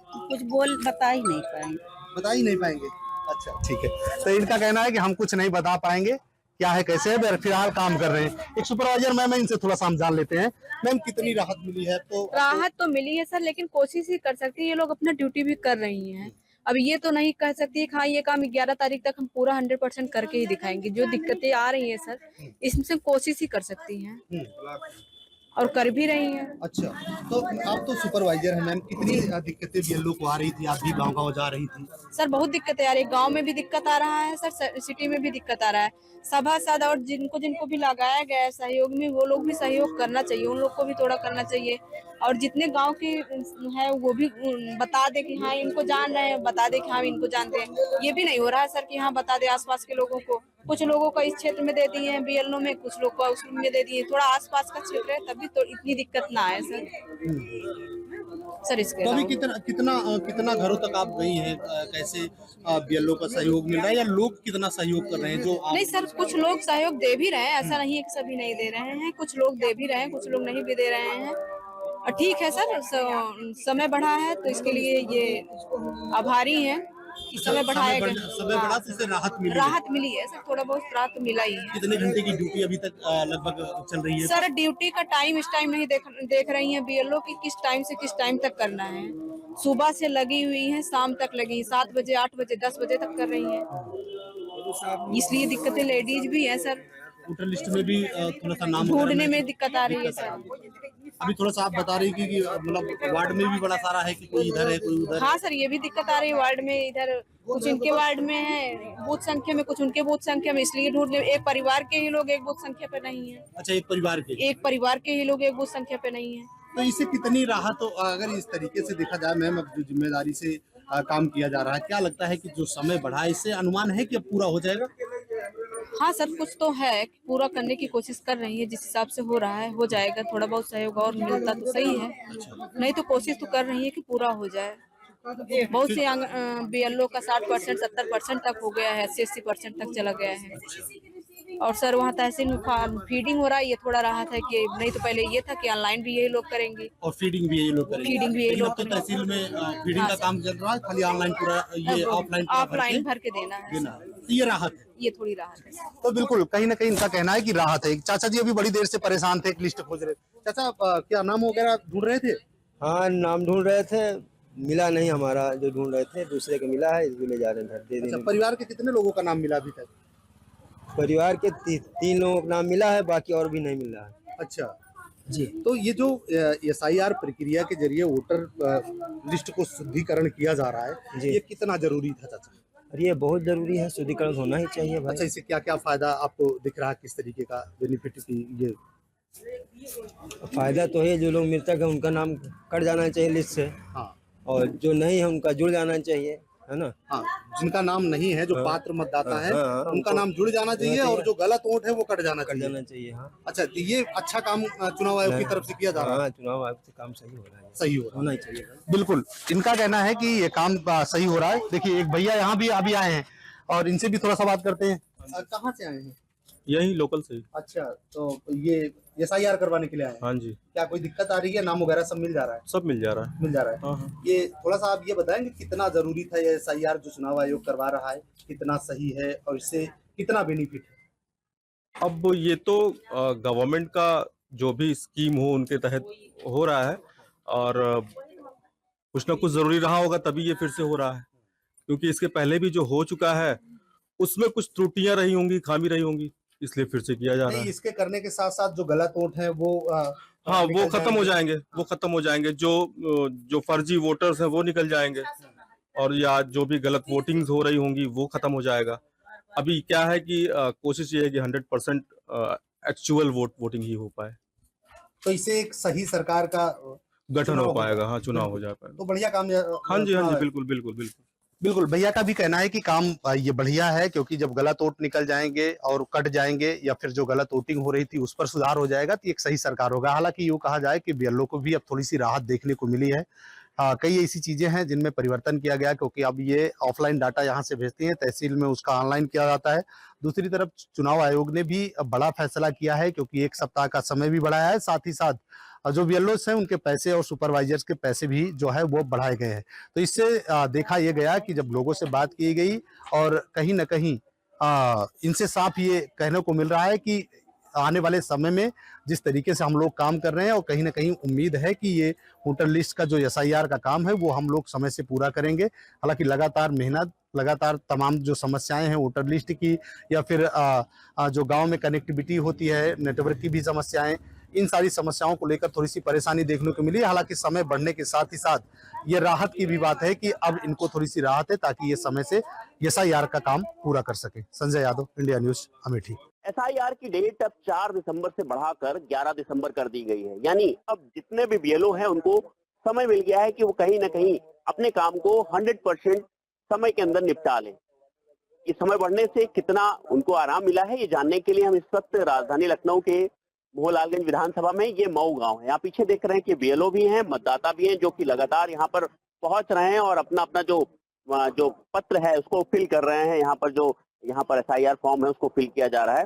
कुछ बता ही नहीं पाएंगे। बता ही नहीं पाएंगे। अच्छा, ठीक है। तो इनका कहना है कि हम कुछ नहीं बता पाएंगे, क्या है कैसे है, फिलहाल काम कर रहे हैं। एक सुपरवाइजर मैम है, इनसे थोड़ा सा हम जान लेते हैं। मैम, कितनी राहत मिली है? तो राहत तो मिली है सर, लेकिन कोशिश ही कर सकती है, ये लोग अपना ड्यूटी भी कर रही हैं। अब ये तो नहीं कह सकती है कि हाँ ये काम 11 तारीख तक हम पूरा 100% करके ही दिखाएंगे। जो दिक्कतें आ रही हैं सर, इसमें कोशिश ही कर सकती हैं और कर भी रही हैं। अच्छा, तो आप तो सुपरवाइजर हैं मैम, कितनी दिक्कतें बीएलओ को आ रही थी? आप भी गांव जा रही थी। सर बहुत दिक्कतें आ रही है, गांव में भी दिक्कत आ रहा है सर, सिटी में भी दिक्कत आ रहा है। सभासद और जिनको जिनको भी लगाया गया है सहयोग में, वो लोग भी सहयोग करना चाहिए, उन लोग को भी थोड़ा करना चाहिए। और जितने गांव के है वो भी बता दे कि हाँ इनको जान रहे हैं, बता दे कि हाँ इनको जानते हैं। ये भी नहीं हो रहा है सर कि हाँ बता दे आसपास के लोगों को। कुछ लोगों का इस क्षेत्र में दे दिए हैं बीएलओ में, कुछ लोग को उस में दे दिए। थोड़ा आसपास का क्षेत्र है तभी तो इतनी दिक्कत ना आए सर इसके तो अभी अलावा। कितना घरों तक आप गई हैं? कैसे बीएलओ का सहयोग मिल रहा है या लोग कितना सहयोग कर रहे हैं? जो नहीं सर, कुछ लोग सहयोग दे भी रहे हैं, ऐसा नहीं है कि सभी नहीं दे रहे हैं। कुछ लोग दे भी रहे हैं, कुछ लोग नहीं भी दे रहे हैं। और ठीक है सर, समय बढ़ा है तो इसके लिए ये आभारी हैं कि समय बढ़ाया गया। समय बढ़ा तो इससे राहत मिली है सर, थोड़ा बहुत राहत तो मिला ही है। कितने घंटे की ड्यूटी अभी तक लगभग चल रही है? सर ड्यूटी का टाइम इस टाइम नहीं देख रही हैं बीएलओ की, किस टाइम से किस टाइम तक करना है। सुबह से लगी हुई हैं, शाम तक लगी, 7 बजे 8 बजे 10 बजे तक कर रही हैं। इसलिए दिक्कतें लेडीज भी है सर, वोटर लिस्ट में भी थोड़ा सा नाम ढूंढने में दिक्कत आ रही है सर। अभी थोड़ा सा आप बता रही कि मतलब वार्ड में भी बड़ा सारा है कि कोई इधर है कोई उधर। हाँ सर, ये भी दिक्कत आ रही है वार्ड में। इधर कुछ इनके वार्ड में है बूथ संख्या में, कुछ उनके बूथ संख्या में, इसलिए ढूंढने। एक परिवार के ही लोग एक बूथ संख्या पे नहीं है। अच्छा, एक परिवार के ही लोग एक बूथ संख्या पे नहीं है। तो इससे कितनी राहत हो अगर इस तरीके से देखा जाए? मैम, अब जो जिम्मेदारी से काम किया जा रहा है, क्या लगता है कि जो समय बढ़ा है इससे अनुमान है कि अब पूरा हो जाएगा? हाँ सर, कुछ तो है, पूरा करने की कोशिश कर रही है, जिस हिसाब से हो रहा है हो जाएगा। थोड़ा बहुत सहयोग और मिलता तो सही है, नहीं तो कोशिश तो कर रही है कि पूरा हो जाए। बहुत से बीएलओ का 60% 70% तक हो गया है, 80% तक चला गया है। और सर वहाँ तहसील में फीडिंग हो रहा है, ये थोड़ा राहत है कि नहीं तो पहले ये था कि ऑनलाइन भी यही लोग करेंगे और फीडिंग भी यही लोग करेंगे। तहसील में फीडिंग का काम चल रहा है, खाली ऑनलाइन पूरा ये ऑफलाइन भर के देना है। ये राहत है, ये थोड़ी राहत है। तो बिल्कुल कहीं ना कहीं इनका कहना है कि राहत है। चाचा जी अभी बड़ी देर से परेशान थे, एक लिस्ट खोज रहे। चाचा, क्या नाम वगैरह ढूंढ रहे थे? हाँ, नाम ढूंढ रहे थे, मिला नहीं हमारा जो ढूंढ रहे थे, दूसरे को मिला है, इसलिए ले जा रहे हैं। अच्छा, परिवार के कितने लोगों का नाम मिला अभी तक? परिवार के 3 लोगों का नाम मिला है, बाकी और भी नहीं मिल रहा है। अच्छा जी, तो ये जो एसआईआर प्रक्रिया के जरिए वोटर लिस्ट को शुद्धिकरण किया जा रहा है, ये कितना जरूरी था चाचा? और ये बहुत जरूरी है, शुद्धिकरण होना ही चाहिए भाई। अच्छा, इससे क्या क्या फायदा आपको दिख रहा है? किस तरीके का बेनिफिट की ये फायदा तो है, जो लोग मृतक है उनका नाम कट जाना चाहिए लिस्ट से। हाँ, और जो नहीं है उनका जुड़ जाना चाहिए, है ना? हाँ, जिनका नाम नहीं है, जो पात्र मतदाता है, उनका नाम जुड़ जाना चाहिए और जो गलत वोट है वो कट जाना चाहिए। हाँ। अच्छा, तो ये अच्छा काम चुनाव आयोग की तरफ से किया जा रहा है। चुनाव आयोग से काम सही हो रहा है, सही होना चाहिए। बिल्कुल, इनका कहना है कि ये काम सही हो रहा है। देखिए, एक भैया यहाँ भी अभी आए हैं और इनसे भी थोड़ा सा बात करते हैं। कहाँ से आए हैं? यही लोकल से ही। अच्छा, तो ये एसआईआर करवाने के लिए आए हैं? हाँ जी। क्या कोई दिक्कत आ रही है? नाम वगैरह सब मिल जा रहा है? सब मिल जा रहा है। हाँ, हाँ। ये थोड़ा सा आप ये बताएंगे कितना जरूरी था ये एसआईआर जो चुनाव आयोग करवा रहा है, कितना सही है और इससे कितना बेनिफिट है? अब ये तो गवर्नमेंट का जो भी स्कीम हो उनके तहत हो रहा है और कुछ ना कुछ जरूरी रहा होगा तभी ये फिर से हो रहा है, क्योंकि इसके पहले भी जो हो चुका है उसमें कुछ त्रुटियां रही होंगी, खामी रही होंगी, इसलिए फिर से किया जा रहा है। इसके करने के साथ साथ जो गलत वोट है वो हाँ, वो खत्म हो जाएंगे, जो फर्जी वोटर्स हैं वो निकल जाएंगे और या जो भी गलत वोटिंग्स हो रही होंगी वो खत्म हो जाएगा। अभी क्या है कि कोशिश ये है कि 100% एक्चुअल वोटिंग ही हो पाए। तो इससे एक सही सरकार का गठन हो पाएगा। हाँ, चुनाव हो जा पाएगा। तो बढ़िया काम। हाँ जी, बिल्कुल बिल्कुल बिल्कुल बिल्कुल भैया का भी कहना है कि काम ये बढ़िया है, क्योंकि जब गलत वोट निकल जाएंगे और कट जाएंगे या फिर जो गलत वोटिंग हो रही थी उस पर सुधार हो जाएगा तो एक सही सरकार होगा। हालांकि यूँ कहा जाए कि बीएलओ को भी अब थोड़ी सी राहत देखने को मिली है। कई ऐसी चीजें हैं जिनमें परिवर्तन किया गया, क्योंकि अब ये ऑफलाइन डाटा यहाँ से भेजती हैं, तहसील में उसका ऑनलाइन किया जाता है। दूसरी तरफ चुनाव आयोग ने भी बड़ा फैसला किया है, क्योंकि 1 सप्ताह का समय भी बढ़ाया है, साथ ही साथ जो बीएलओस हैं उनके पैसे और सुपरवाइजर्स के पैसे भी जो है वो बढ़ाए गए हैं। तो इससे देखा ये गया कि जब लोगों से बात की गई और कहीं ना कहीं इनसे साफ ये कहने को मिल रहा है कि आने वाले समय में जिस तरीके से हम लोग काम कर रहे हैं, और कहीं ना कहीं उम्मीद है कि ये वोटर लिस्ट का जो एसआईआर का काम है वो हम लोग समय से पूरा करेंगे। हालांकि लगातार मेहनत, लगातार तमाम जो समस्याएं हैं वोटर लिस्ट की या फिर जो गांव में कनेक्टिविटी होती है, नेटवर्क की भी समस्याएं, इन सारी समस्याओं को लेकर थोड़ी सी परेशानी देखने को मिली। हालांकि समय बढ़ने के साथ ही साथ ये राहत की भी बात है कि अब इनको थोड़ी सी राहत है ताकि ये समय से एसआईआर का काम पूरा कर सके। Sanjay Yadav, India news, Amethi. SIR की डेट अब 4 दिसंबर से बढ़ाकर 11 दिसंबर कर दी गई है। यानी अब जितने भी बीएलओ हैं उनको समय मिल गया है कि वो कहीं ना कहीं अपने काम को 100% समय के अंदर निपटा लें। इस समय बढ़ने से कितना उनको आराम मिला है ये जानने के लिए हम इस वक्त राजधानी लखनऊ के मोहनलालगंज विधानसभा में, ये मऊ गांव है, यहाँ पीछे देख रहे हैं कि बीएलओ भी हैं, मतदाता भी हैं, जो कि लगातार यहाँ पर पहुंच रहे हैं और अपना अपना जो पत्र है उसको फिल कर रहे हैं। यहाँ पर एसआईआर फॉर्म है उसको फिल किया जा रहा है।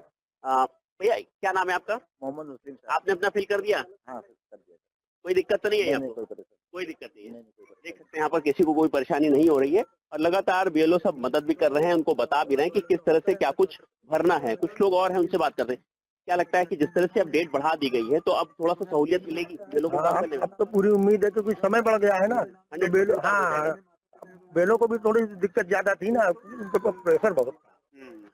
भैया क्या नाम है आपका? मोहम्मद मुस्लिम। आपने अपना फिल कर दिया? हाँ, कर दिया। कोई दिक्कत तो नहीं है आपको? कोई दिक्कत नहीं है। देख सकते हैं यहाँ पर किसी को कोई परेशानी नहीं हो रही है और लगातार बीएलओ सब मदद भी कर रहे हैं, उनको बता भी रहे हैं कि किस तरह से क्या कुछ भरना है। कुछ लोग और हैं, उनसे बात कर रहे हैं। क्या लगता है कि जिस तरह से अब डेट बढ़ा दी गई है तो अब थोड़ा सा सहूलियत मिलेगी बीएलओ को काम करने में? अब तो पूरी उम्मीद है, क्योंकि समय बढ़ गया है ना। तो बेलों को भी थोड़ी दिक्कत ज्यादा थी ना, उनके ऊपर प्रेशर बहुत।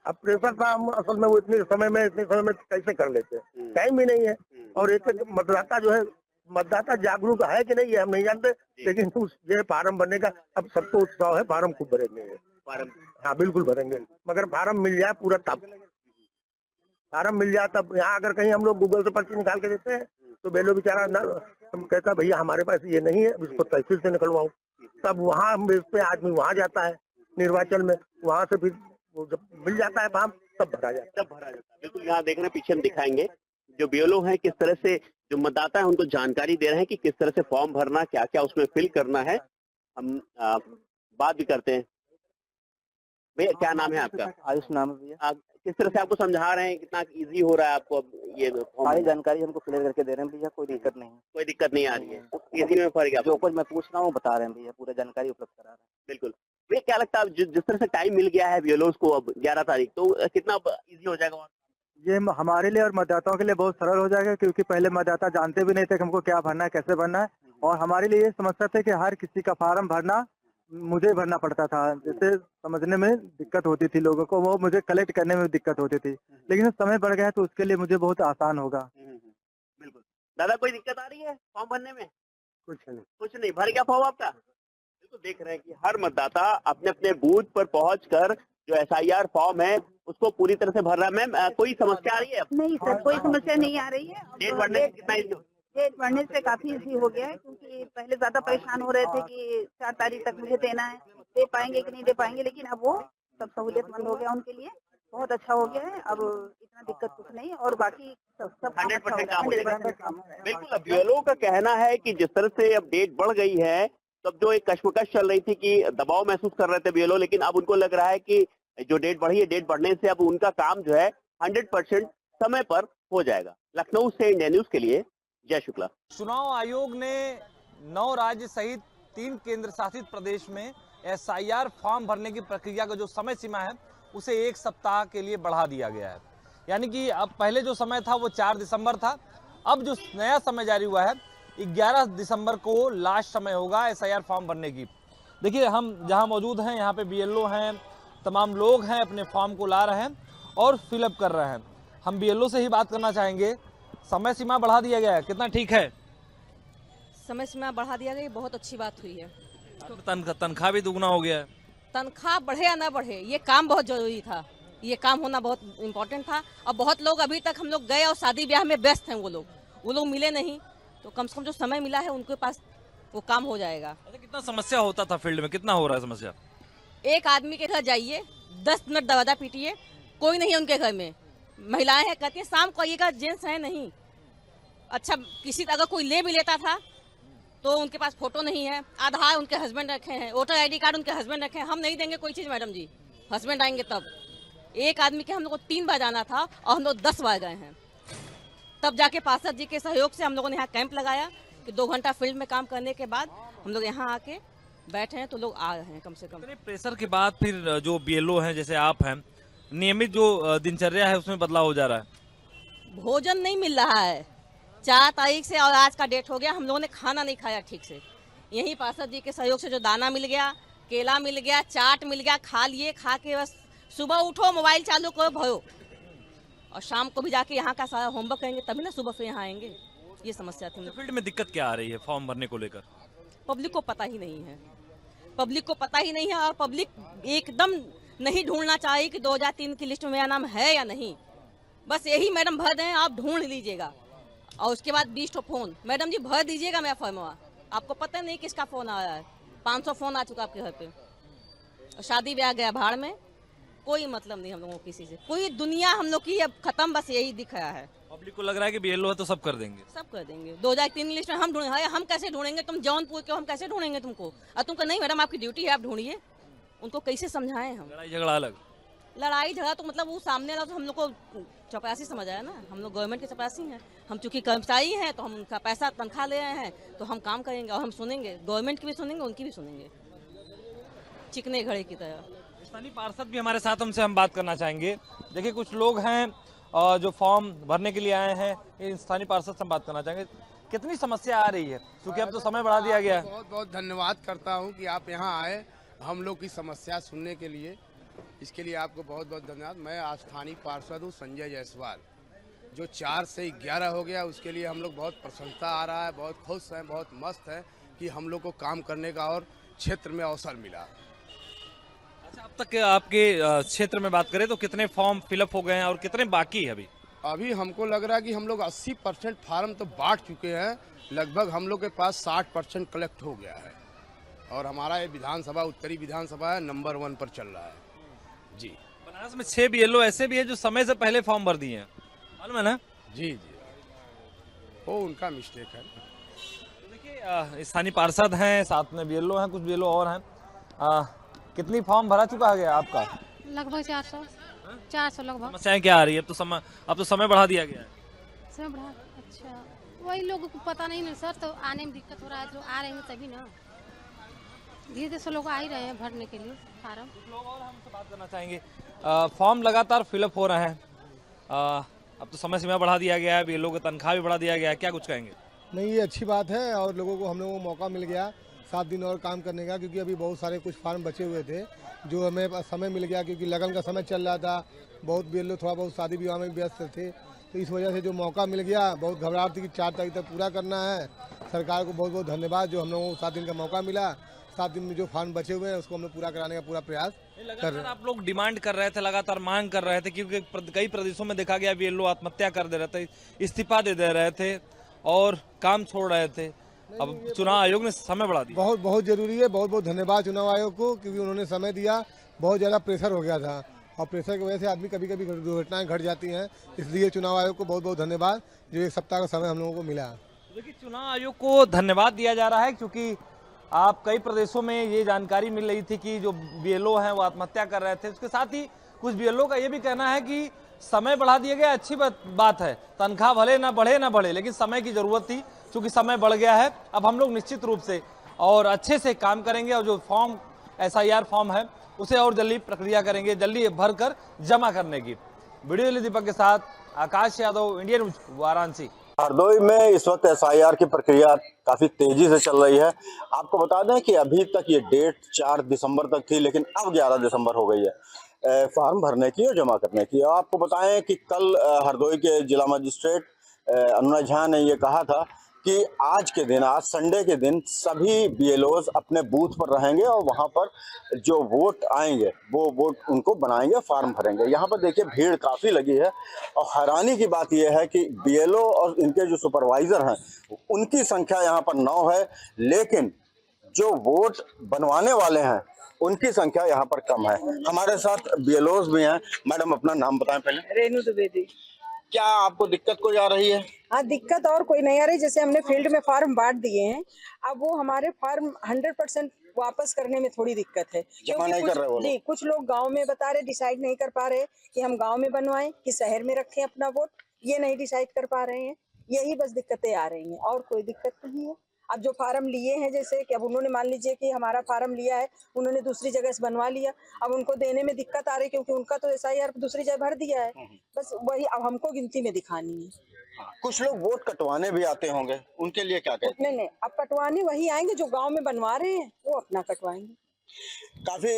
अब प्रेशर था, हम असल में वो इतने समय में कैसे कर लेते हैं, टाइम भी नहीं है। और एक मतदाता जो है, मतदाता जागरूक है कि नहीं है हम नहीं जानते, लेकिन उस जो फार्म भरने का अब सबको उत्साह है, फार्म खूब भरेंगे। हाँ बिल्कुल भरेंगे, मगर फार्म मिल जाए पूरा, तब फार्म मिल जाए तब। यहाँ अगर कहीं हम लोग गूगल से पर्ची निकाल के देते हैं तो बेलो बेचारा हम कहता भैया हमारे पास ये नहीं है, इसको तहसील से निकलवाओ। तब वहाँ भेजते हैं, आदमी वहाँ जाता है निर्वाचन में, वहाँ से फिर वो जब मिल जाता है फॉर्म तब भरा जाता है। बिल्कुल, यहाँ देख रहे हैं, पीछे हम दिखाएंगे जो बीएलओ हैं किस तरह से जो मतदाता है उनको जानकारी दे रहे हैं कि किस तरह से फॉर्म भरना, क्या क्या उसमें फिल करना है। हम बात भी करते हैं। भैया क्या नाम है आपका? आयुष नाम है भैया। किस तरह से आपको समझा रहे हैं, कितना इजी हो रहा है आपको अब ये सारी जानकारी हमको क्लियर करके दे रहे हैं भैया, कोई दिक्कत नहीं है। कोई दिक्कत नहीं आ रही है? इसी में फर्क है, जो कुछ मैं पूछ रहा हूँ बता रहे हैं भैया, पूरा जानकारी उपलब्ध करा रहे हैं। बिल्कुल भैया, क्या लगता है जिस तरह से टाइम मिल गया है बीएलओ को अब 11 तारीख, तो कितना इजी हो जाएगा? ये हमारे लिए और मतदाताओं के लिए बहुत सरल हो जाएगा, क्योंकि पहले मतदाता जानते भी नहीं थे कि हमको क्या भरना है, कैसे भरना है। और हमारे लिए ये समस्या थी कि हर किसी का फार्म भरना मुझे भरना पड़ता था, जिससे समझने में दिक्कत होती थी लोगों को, वो मुझे कलेक्ट करने में दिक्कत होती थी। लेकिन समय बढ़ गया तो उसके लिए मुझे बहुत आसान होगा। बिल्कुल। दादा कोई दिक्कत आ रही है फॉर्म भरने में? कुछ नहीं। भर गया फॉर्म आपका? बिल्कुल, देख रहे हैं कि हर मतदाता अपने अपने बूथ पर पहुंचकर जो एसआईआर फॉर्म है उसको पूरी तरह से भर रहा है। मैम कोई समस्या आ रही है? नहीं सर, कोई समस्या नहीं आ रही है। डेट बढ़ने कितना डेट बढ़ने से काफी इजी हो गया है, क्योंकि पहले ज्यादा परेशान हो रहे थे कि 4 तारीख तक मुझे देना है, दे पाएंगे कि नहीं दे पाएंगे, लेकिन अब वो सब सहूलियतमंद हो गया उनके लिए, बहुत अच्छा हो गया है। अब इतना दिक्कत कुछ नहीं, और बाकी सब 100% काम हो जाएगा। बिल्कुल, बीएलओ का कहना है कि जिस तरह से अब डेट बढ़ गई है, तब जो एक कश्मकश चल रही थी कि दबाव महसूस कर रहे थे बीएलओ, लेकिन अब उनको लग रहा है कि जो डेट बढ़ी है, डेट बढ़ने से अब उनका काम जो है 100% समय पर हो जाएगा। लखनऊ से इंडिया न्यूज के लिए जय शुक्ला। चुनाव आयोग ने 9 राज्य सहित 3 केंद्र शासित प्रदेश में एसआईआर फॉर्म भरने की प्रक्रिया का जो समय सीमा है उसे 1 सप्ताह के लिए बढ़ा दिया गया है। यानी कि अब पहले जो समय था वो 4 दिसंबर था, अब जो नया समय जारी हुआ है 11 दिसंबर को लास्ट समय होगा एसआईआर फॉर्म भरने की। देखिए, हम जहां मौजूद हैं यहाँ पे बीएलओ हैं, तमाम लोग हैं, अपने फॉर्म को ला रहे हैं और फिलअप कर रहे हैं। हम बीएलओ से ही बात करना चाहेंगे। समय सीमा बढ़ा दिया गया है, कितना ठीक है? समय सीमा बढ़ा दिया गया, बहुत अच्छी बात हुई है। तनख्वाह भी दुगना हो गया है। तनख्वाह बढ़े या ना बढ़े, ये काम बहुत जरूरी था, ये काम होना बहुत इम्पोर्टेंट था। और बहुत लोग अभी तक हम लोग गए और शादी ब्याह में व्यस्त हैं, वो लोग वो लोग मिले नहीं, तो कम से कम जो समय मिला है उनके पास वो काम हो जाएगा। अच्छा, कितना समस्या होता था फील्ड में, कितना हो रहा है समस्या? एक आदमी के घर जाइए, 10 मिनट दरवाजा पीटिए, कोई नहीं है उनके घर में। महिलाएं हैं, कहती हैं शाम को आइएगा, जेंट्स है नहीं। अच्छा, किसी अगर कोई ले भी लेता था तो उनके पास फोटो नहीं है, आधार उनके हस्बैंड रखे हैं, वोटर आईडी कार्ड उनके हस्बैंड रखे हैं। हम नहीं देंगे कोई चीज़ मैडम जी, हस्बैंड आएंगे तब। एक आदमी के हम लोग को 3 बार जाना था और हम लोग 10 बार गए हैं। तब जाके पार्षद जी के सहयोग से हम लोगों ने यहाँ कैंप लगाया कि 2 घंटा फील्ड में काम करने के बाद हम लोग यहाँ आके बैठे हैं, तो लोग आ रहे हैं कम से कम। इतने प्रेशर के बाद फिर जो बीएलओ हैं जैसे आप हैं, नियमित जो दिनचर्या है उसमें बदलाव हो जा रहा है। भोजन नहीं मिल रहा है। 4 तारीख से और आज का डेट हो गया, हम लोगों ने खाना नहीं खाया ठीक से। यही पार्षद जी के सहयोग से जो दाना मिल गया, केला मिल गया, चाट मिल गया, खा लिए, खा के बस सुबह उठो, मोबाइल चालू करो, भयो, और शाम को भी जाके यहाँ का सारा होमवर्क करेंगे तभी ना सुबह फिर यहाँ आएंगे। ये समस्या थी। फील्ड में दिक्कत क्या आ रही है फॉर्म भरने को लेकर? पब्लिक को पता ही नहीं है, पब्लिक को पता ही नहीं है, और पब्लिक एकदम नहीं ढूंढना चाहिए कि 2003 की लिस्ट में मेरा नाम है या नहीं। बस यही मैडम भर दें, आप ढूंढ लीजिएगा, और उसके बाद 20 फोन मैडम जी भर दीजिएगा मेरा फॉर्मवा। आपको पता नहीं किसका फोन आया है, 500 फोन आ चुका आपके घर पे, और शादी ब्याह गया भाड़ में, कोई मतलब नहीं हम लोगों को किसी से। पूरी दुनिया हम लोग की अब खत्म, बस यही दिख रहा है। पब्लिक को लग रहा है कि बीएलओ है तो सब कर देंगे, सब कर देंगे। 2003 लिस्ट में हम ढूंढेंगे, हम कैसे ढूंढेंगे? तुम जौनपुर के हो, हम कैसे ढूंढेंगे तुमको? और तुमको नहीं मैडम, आपकी ड्यूटी है, आप ढूंढिए। उनको कैसे समझाएं हम? लड़ाई झगड़ा अलग। लड़ाई झगड़ा तो मतलब वो सामने वाला तो हम लोग को चपरासी समझ आया ना। हम लोग गवर्नमेंट के चपरासी हैं, हम चूंकि कर्मचारी हैं तो हम उनका पैसा तनख्वाह ले रहे हैं, तो हम काम करेंगे और हम सुनेंगे, गवर्नमेंट की भी सुनेंगे, उनकी भी सुनेंगे, चिकने घड़े की तरह। स्थानीय पार्षद भी हमारे साथ, हमसे हम बात करना चाहेंगे। देखिए कुछ लोग हैं जो फॉर्म भरने के लिए आए हैं, इन स्थानीय पार्षद से हम बात करना चाहेंगे। कितनी समस्या आ रही है, क्योंकि अब तो समय बढ़ा दिया गया है। बहुत बहुत धन्यवाद करता हूं कि आप यहां आए हम लोग की समस्या सुनने के लिए। इसके लिए आपको बहुत बहुत धन्यवाद। मैं आज स्थानीय पार्षद हूं संजय जायसवाल। जो 4 से 11 हो गया उसके लिए हम लोग बहुत प्रसन्नता आ रहा है, बहुत खुश हैं, बहुत मस्त है कि हम लोग को काम करने का और क्षेत्र में अवसर मिला। अच्छा, अब तक आपके क्षेत्र में बात करें तो कितने फॉर्म फिलअप हो गए हैं और कितने बाकी है अभी? अभी हमको लग रहा है कि हम लोग 80% फार्म तो बांट चुके हैं, लगभग हम लोग के पास 60% कलेक्ट हो गया है, और हमारा ये विधानसभा उत्तरी विधानसभा है, नंबर 1 पर चल रहा है जी। बनारस में 6 बीएलओ ऐसे भी है जो समय से पहले फॉर्म भर दिए हैं, मालूम है ना? जी जी, वो उनका मिस्टेक है। तो देखिए स्थानीय पार्षद हैं, साथ में बीएलओ हैं, कुछ बीएलओ और हैं। कितनी फॉर्म भरा चुका है आपका? लगभग 400 लगभग। समस्याएं क्या आ रही है? अब तो समय बढ़ा दिया गया है। समय बढ़ा, अच्छा वही लोगों को पता नहीं ना सर, तो आने में दिक्कत हो रहा है। जो आ रहे हैं तभी ना, धीरे धीरे से लोग आ ही रहे हैं भरने के लिए फार्म। कुछ लोग और हमसे बात करना चाहेंगे। फॉर्म लगातार फिलअप हो रहे हैं, अब तो समय सीमा बढ़ा दिया गया है, बीएलओ की तनख्वाह भी बढ़ा दिया गया है, क्या कुछ कहेंगे? नहीं, ये अच्छी बात है, और लोगों को हम लोगों को मौका मिल गया 7 दिन और काम करने का, क्योंकि अभी बहुत सारे कुछ फार्म बचे हुए थे जो हमें समय मिल गया, क्योंकि लगन का समय चल रहा था। बहुत बीएलओ थोड़ा बहुत शादी विवाह में व्यस्त थे, तो इस वजह से जो मौका मिल गया, बहुत घबराहट थी कि 4 तारीख तक पूरा करना है। सरकार को बहुत बहुत धन्यवाद जो हम लोगों को 7 दिन का मौका मिला। 7 दिन में जो फार्म बचे हुए हैं उसको हम लोग पूरा कराने का पूरा प्रयास कर रहे हैं। आप लोग डिमांड कर रहे थे, लगातार मांग कर रहे थे, क्योंकि कई प्रदेशों में देखा गया बीएलओ आत्महत्या कर दे रहे थे, इस्तीफा दे रहे थे और काम छोड़ रहे थे। अब चुनाव आयोग ने समय बढ़ा दिया। बहुत बहुत जरूरी है, बहुत बहुत धन्यवाद चुनाव आयोग को, क्योंकि उन्होंने समय दिया। बहुत ज़्यादा प्रेशर हो गया था, और प्रेशर की वजह से आदमी कभी कभी दुर्घटनाएं घट जाती हैं, इसलिए चुनाव आयोग को बहुत बहुत धन्यवाद जो 1 सप्ताह का समय हम लोगों को मिला। देखिए चुनाव आयोग को धन्यवाद दिया जा रहा है, क्योंकि आप कई प्रदेशों में ये जानकारी मिल रही थी कि जो बीएलओ हैं वो आत्महत्या कर रहे थे। उसके साथ ही कुछ बीएलओ का ये भी कहना है कि समय बढ़ा दिया गया, अच्छी बात है, तनख्वाह भले ना बढ़े, लेकिन समय की जरूरत थी। चूंकि समय बढ़ गया है, अब हम लोग निश्चित रूप से और अच्छे से काम करेंगे, और जो फॉर्म SIR फॉर्म है उसे और जल्दी प्रक्रिया करेंगे, जल्दी भरकर जमा करने की। वीडियो दीपक के साथ आकाश यादव, इंडियन न्यूज, वाराणसी। हरदोई में इस वक्त SIR की प्रक्रिया काफी तेजी से चल रही है। आपको बता दें कि अभी तक ये डेट 4 दिसंबर तक थी, लेकिन अब 11 दिसंबर हो गई है फॉर्म भरने की और जमा करने की। आपको बताएं कि कल हरदोई के जिला मजिस्ट्रेट अनुराग झा ने ये कहा था कि आज के दिन, आज संडे के दिन सभी बीएलओज अपने बूथ पर रहेंगे और वहां पर जो वोट आएंगे वो वोट उनको बनाएंगे, फॉर्म भरेंगे। यहाँ पर देखिए भीड़ काफी लगी है और हैरानी की बात यह है कि बीएलओ और इनके जो सुपरवाइजर हैं उनकी संख्या यहाँ पर 9 है, लेकिन जो वोट बनवाने वाले हैं उनकी संख्या यहाँ पर कम है। हमारे साथ बीएलओज भी हैं। मैडम अपना नाम बताएं पहले। रेणु द्विवेदी। क्या आपको दिक्कत कोई आ रही है? हाँ, दिक्कत और कोई नहीं आ रही। जैसे हमने फील्ड में फार्म बांट दिए हैं, अब वो हमारे फार्म 100% वापस करने में थोड़ी दिक्कत है। जमा नहीं कर रहे वो नहीं, कुछ लोग गांव में बता रहे, डिसाइड नहीं कर पा रहे कि हम गांव में बनवाएं कि शहर में रखें अपना वोट, ये नहीं डिसाइड कर पा रहे हैं। यही बस दिक्कतें आ रही हैं और कोई दिक्कत नहीं है। अब जो फार्म लिए हैं, जैसे कि अब उन्होंने मान लीजिए कि हमारा फार्म लिया है, उन्होंने दूसरी जगह से बनवा लिया, अब उनको देने में दिक्कत आ रही है क्योंकि उनका तो SIR दूसरी जगह भर दिया है। बस वही अब हमको गिनती में दिखानी है। कुछ लोग वोट कटवाने भी आते होंगे, उनके लिए क्या कहते हैं? नहीं, अब कटवाने वही आएंगे जो गांव में बनवा रहे हैं, वो अपना कटवाएंगे। काफी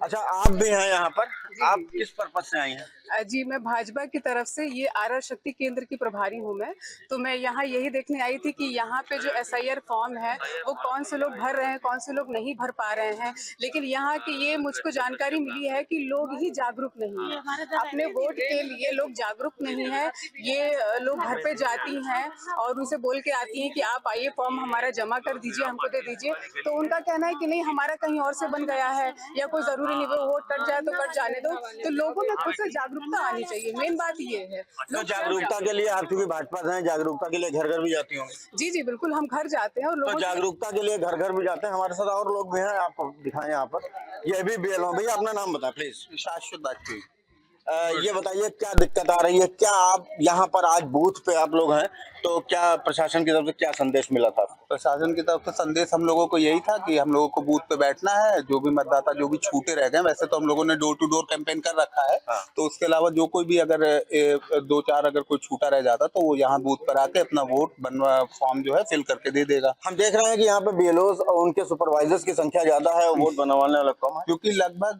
अच्छा, आप भी हैं यहाँ पर, आप किस पर्पज से आई हैं? जी, मैं भाजपा की तरफ से ये आर शक्ति केंद्र की प्रभारी हूँ मैं। तो मैं यहाँ यही देखने आई थी कि यहाँ पे जो SIR फॉर्म है वो कौन से लोग भर रहे हैं, कौन से लोग नहीं भर पा रहे हैं। लेकिन यहाँ की ये मुझको जानकारी मिली है कि लोग ही जागरूक नहीं है, अपने वोट के लिए लोग जागरूक नहीं है। ये लोग घर पे जाती हैं और उनसे बोल के आती हैं कि आप आइए फॉर्म हमारा जमा कर दीजिए, हमको दे दीजिए। तो उनका कहना है कि नहीं, हमारा कहीं और से बन गया है या कोई जरूरी नहीं, वो वोट कट जाए तो कट जाने दो। तो लोगों में खुद से जागरूकता आनी चाहिए, मेन बात ये है। तो जागरूकता के लिए आप क्योंकि भाजपा से हैं, जागरूकता के लिए घर घर भी जाती होंगी? जी जी बिल्कुल, हम घर जाते हैं और लोगों तो जागरूकता के लिए घर घर भी जाते हैं। हमारे साथ और लोग भी हैं, आपको दिखाएं यहाँ पर। ये भी बीएलओ। भैया अपना नाम बताएं प्लीज। शाश्वत बाजपेयी। ये बताइए क्या दिक्कत आ रही है? क्या आप यहाँ पर आज बूथ पे आप लोग हैं, तो क्या प्रशासन की तरफ से क्या संदेश मिला था? प्रशासन की तरफ से संदेश हम लोगों को यही था कि हम लोगों को बूथ पे बैठना है। जो भी मतदाता जो भी छूटे रह गए, वैसे तो हम लोगों ने डोर टू डोर कैंपेन कर रखा है। तो उसके अलावा जो कोई भी अगर 2-4 अगर कोई छूटा रह जाता तो वो यहाँ बूथ पर आके अपना वोट फॉर्म जो है फिल करके दे देगा। हम देख रहे हैं कि यहाँ पे बीएलओज और उनके सुपरवाइजर्स की संख्या ज्यादा है और वोट बनवाने वाला कम है, क्योंकि लगभग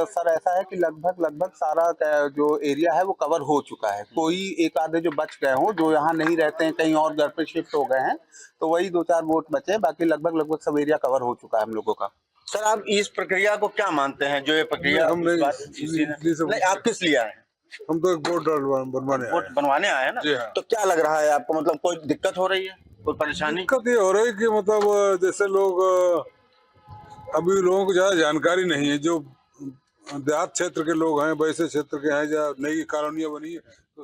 सर ऐसा है कि लगभग सारा जो एरिया है वो कवर हो चुका है। कोई एक आधे जो बच गए हों, जो यहाँ नहीं रहते हैं, कहीं और घर पे शिफ्ट हो गए हैं, तो वही 2-4 वोट बचे। बाकी लगभग सब एरिया कवर हो चुका है हम लोगों का। सर आप इस प्रक्रिया को क्या मानते हैं, जो ये प्रक्रिया नहीं, आप किस लिए आए हैं? हम तो एक वोट बनवाने आए हैं ना। तो क्या लग रहा है आपको, मतलब कोई दिक्कत हो रही है, कोई परेशानी? दिक्कत ये हो रही है कि मतलब जैसे लोग अभी लोगों को ज्यादा जानकारी नहीं है, जो देहात क्षेत्र के लोग हैं, वैसे क्षेत्र के हैं, जहाँ नई कॉलोनियां बनी है,